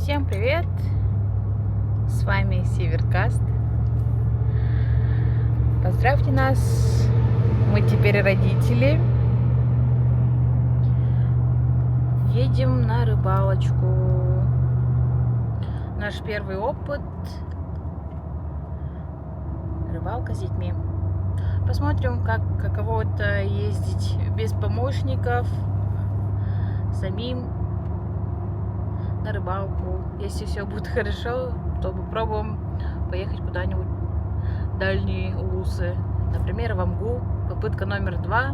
Всем привет! С вами Северкаст. Поздравьте нас, мы теперь родители. Едем на рыбалочку. Наш первый опыт — рыбалка с детьми. Посмотрим, каково это ездить без помощников, самим на рыбалку. Если все будет хорошо, то попробуем поехать куда-нибудь в дальние улусы. Например, в Амгу. Попытка номер 2.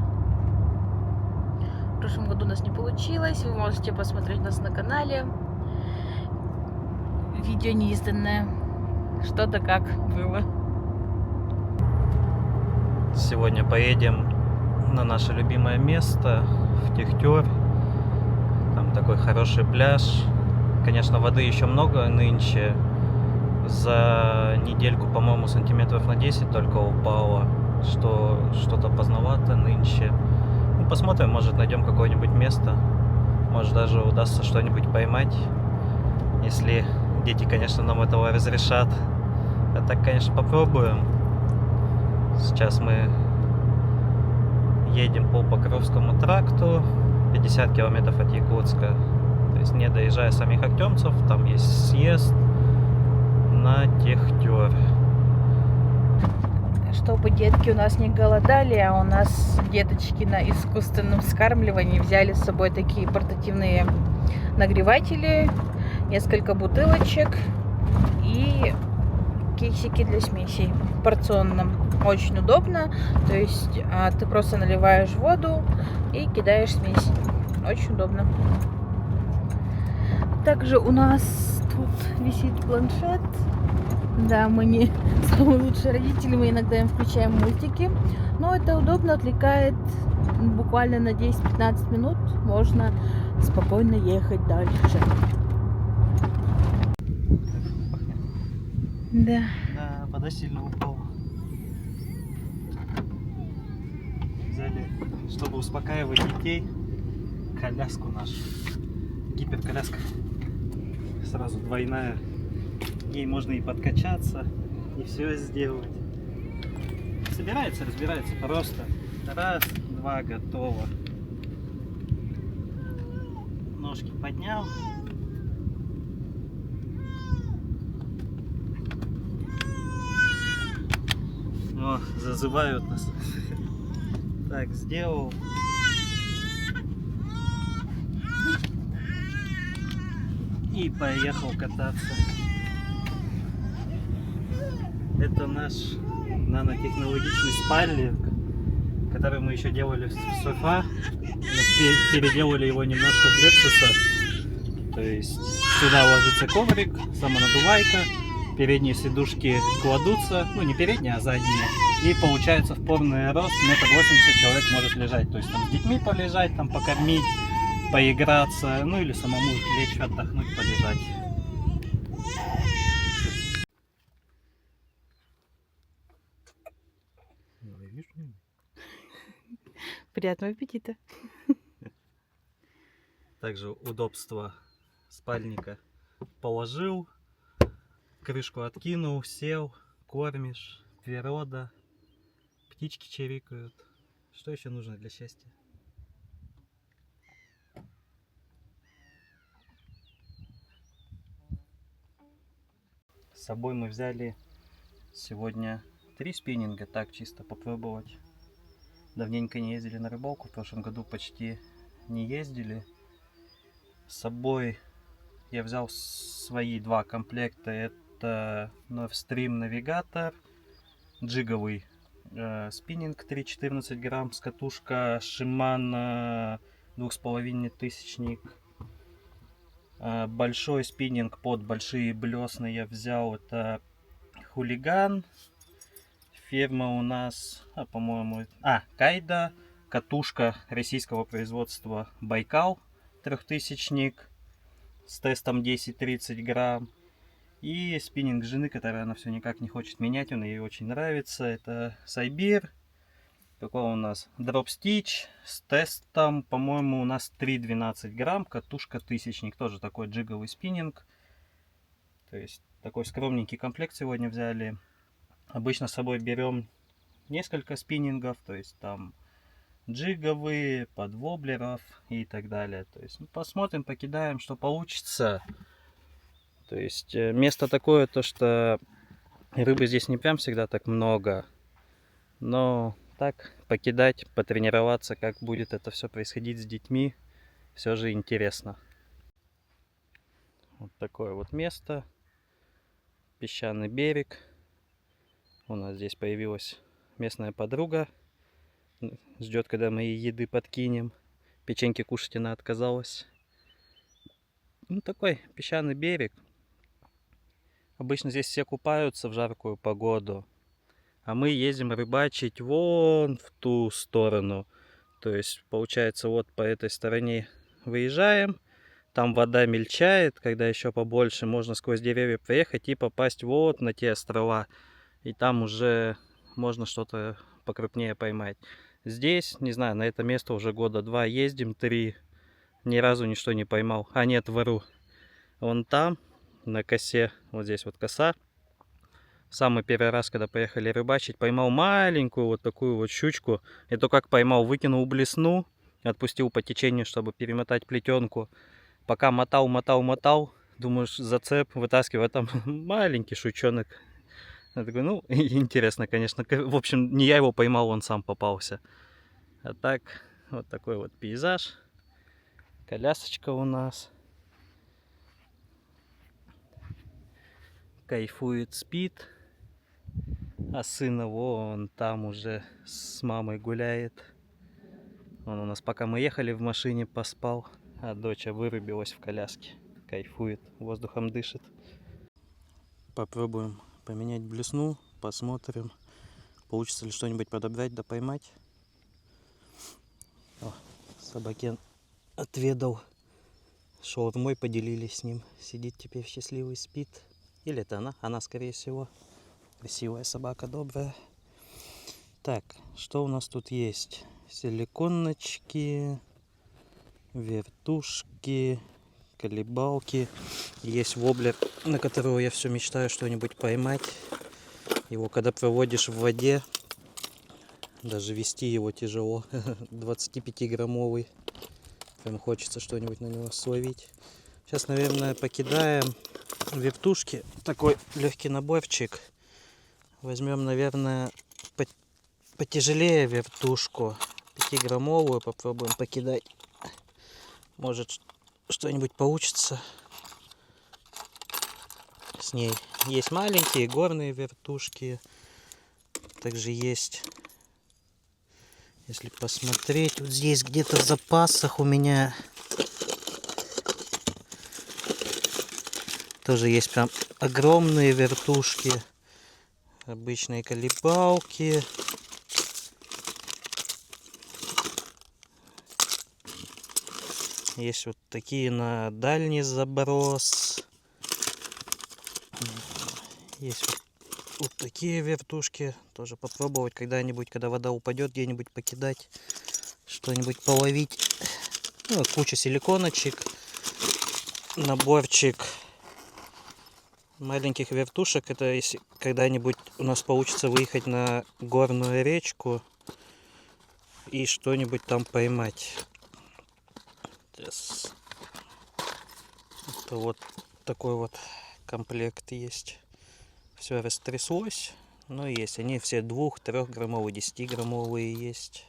В прошлом году у нас не получилось. Вы можете посмотреть нас на канале. Видео неизданное. Что-то как было. Сегодня поедем на наше любимое место, в Техтер. Там такой хороший пляж. Конечно, воды еще много нынче. За недельку, по-моему, сантиметров на 10 только упало. Что-то поздновато нынче. Ну, посмотрим, может найдем какое-нибудь место. Может даже удастся что-нибудь поймать. Если дети, конечно, нам этого разрешат. А так, конечно, попробуем. Сейчас мы едем по Покровскому тракту, 50 километров от Якутска. То есть, не доезжая самих Артемцев, там есть съезд на Техтер. Чтобы детки у нас не голодали, а у нас деточки на искусственном вскармливании, взяли с собой такие портативные нагреватели, несколько бутылочек и кейсики для смесей в порционном. Очень удобно, то есть ты просто наливаешь воду и кидаешь смесь. Очень удобно. Также у нас тут висит планшет. Да, мы не самые лучшие родители, мы иногда им включаем мультики, но это удобно, отвлекает буквально на 10-15 минут, можно спокойно ехать дальше. Да. Да, вода сильно упала. Взяли, чтобы успокаивать детей, коляску нашу. Гиперколяска. Сразу двойная. Ей можно и подкачаться, и все сделать. Собирается, разбирается просто. Раз, два, готово. Ножки поднял. О, зазывают нас. Так, сделал. И поехал кататься. Это наш нанотехнологичный спальник, который мы еще делали в Софа. Переделали его немножко в Лексуса. То есть сюда ложится коврик, самонадувайка, передние сидушки кладутся, ну не передние, а задние. И получается в полный рост 1,80 м человек может лежать. То есть там с детьми полежать, там покормить, поиграться, ну или самому лечь, отдохнуть, полежать. Приятного аппетита. Также удобство спальника. Положил, крышку откинул, сел, кормишь, природа, птички чирикают. Что еще нужно для счастья? С собой мы взяли сегодня 3 спиннинга, так чисто попробовать. Давненько не ездили на рыбалку, в прошлом году почти не ездили. С собой я взял свои 2 комплекта. Это Northstream навигатор, джиговый спиннинг 3,14 грамм, с катушка Shimano 2500. Большой спиннинг под большие блесны я взял, это Хулиган. Фирма у нас, по-моему, Кайда. Катушка российского производства Байкал 3000 с тестом 10-30 грамм. И спиннинг жены, который она все никак не хочет менять, он ей очень нравится. Это Сайбир. Какой у нас? Drop Stitch с тестом, по-моему, у нас 3,12 грамм. Катушка 1000, тоже такой джиговый спиннинг. То есть такой скромненький комплект сегодня взяли. Обычно с собой берем несколько спиннингов, то есть там джиговые, подвоблеров и так далее. То есть посмотрим, покидаем, что получится. То есть место такое, то что рыбы здесь не прям всегда так много. Но так, покидать, потренироваться, как будет это все происходить с детьми, все же интересно. Вот такое вот место. Песчаный берег. У нас здесь появилась местная подруга. Ждет, когда мы ей еды подкинем. Печеньки кушать она отказалась. Ну, такой песчаный берег. Обычно здесь все купаются в жаркую погоду. А мы ездим рыбачить вон в ту сторону. То есть, получается, вот по этой стороне выезжаем. Там вода мельчает, когда еще побольше. Можно сквозь деревья проехать и попасть вот на те острова. И там уже можно что-то покрупнее поймать. Здесь, не знаю, на это место уже года 2 ездим, 3. Ни разу ничто не поймал. А нет, вру. Вон там, на косе, вот здесь вот коса. Самый первый раз, когда поехали рыбачить, поймал маленькую вот такую вот щучку. И то как поймал, выкинул блесну, отпустил по течению, чтобы перемотать плетенку. Пока мотал, думаешь, зацеп, вытаскиваю, а там маленький шучонок. Я такой, ну, интересно, конечно. В общем, не я его поймал, он сам попался. А так, вот такой вот пейзаж. Колясочка у нас. Кайфует, спит. А сын его, он там уже с мамой гуляет. Он у нас, пока мы ехали в машине, поспал. А доча вырубилась в коляске. Кайфует, воздухом дышит. Попробуем поменять блесну. Посмотрим, получится ли что-нибудь подобрать да поймать. О, собакен отведал шаурмой, поделились с ним. Сидит теперь счастливый, спит. Или это она? Она, скорее всего. Красивая собака, добрая. Так, что у нас тут есть? Силиконочки, вертушки, колебалки. Есть воблер, на которого я все мечтаю что-нибудь поймать. Его когда проводишь в воде, даже вести его тяжело. 25-граммовый. Прям хочется что-нибудь на него словить. Сейчас, наверное, покидаем вертушки. Такой легкий наборчик. Возьмем, наверное, потяжелее вертушку. 5-граммовую попробуем покидать. Может, что-нибудь получится с ней. Есть маленькие горные вертушки. Также есть, если посмотреть, вот здесь где-то в запасах у меня тоже есть прям огромные вертушки. Обычные колебалки. Есть вот такие на дальний заброс. Есть вот такие вертушки. Тоже попробовать когда-нибудь, когда вода упадет, где-нибудь покидать. Что-нибудь половить. Ну, куча силиконочек. Наборчик маленьких вертушек. Это если когда-нибудь у нас получится выехать на горную речку и что-нибудь там поймать. Это вот такой вот комплект есть. Все растряслось, но есть. Они все 2-3-граммовые, 10-граммовые есть.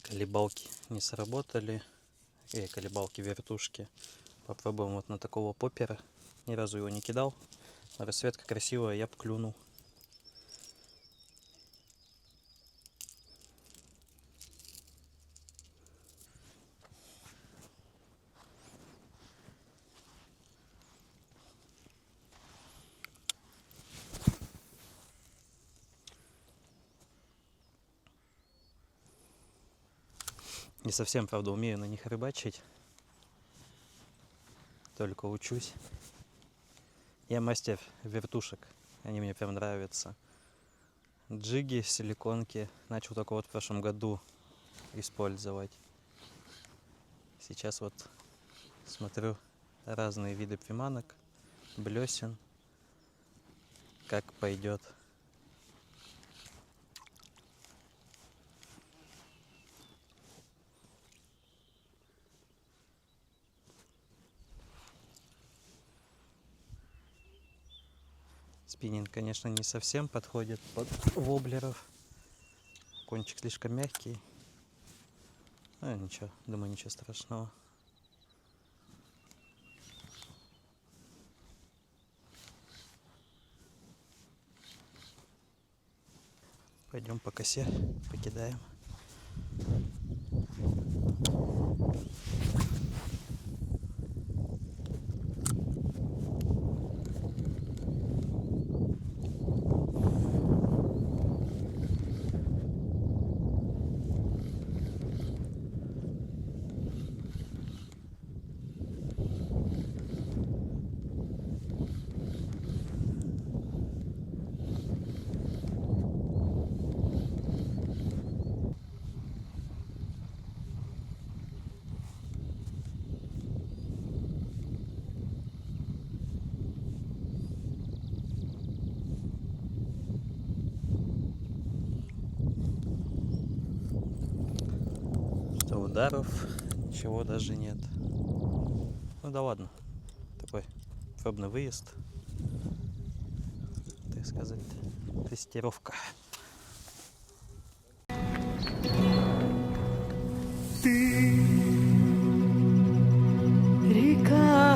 Колебалки не сработали. Колебалки, вертушки. Попробуем вот на такого поппера. Ни разу его не кидал. Расцветка красивая, я бы клюнул. Не совсем, правда, умею на них рыбачить. Только учусь. Я мастер вертушек. Они мне прям нравятся. Джиги, силиконки. Начал только вот в прошлом году использовать. Сейчас вот смотрю разные виды приманок, блесен. Как пойдет. Спиннинг, конечно, не совсем подходит под воблеров. Кончик слишком мягкий. Ну, ничего, думаю, ничего страшного. Пойдем по косе, покидаем. Ударов, ничего даже нет. Ну да ладно, такой пробный выезд, так сказать, тестировка. Ты река,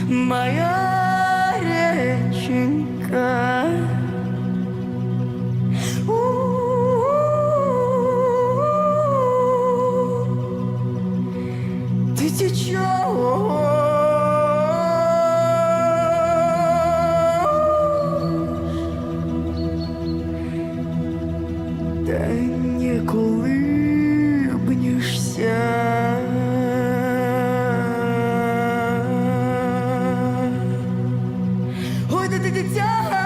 моя реченька, ты течешь, да не колыбнешься. Ой, да ты дитя.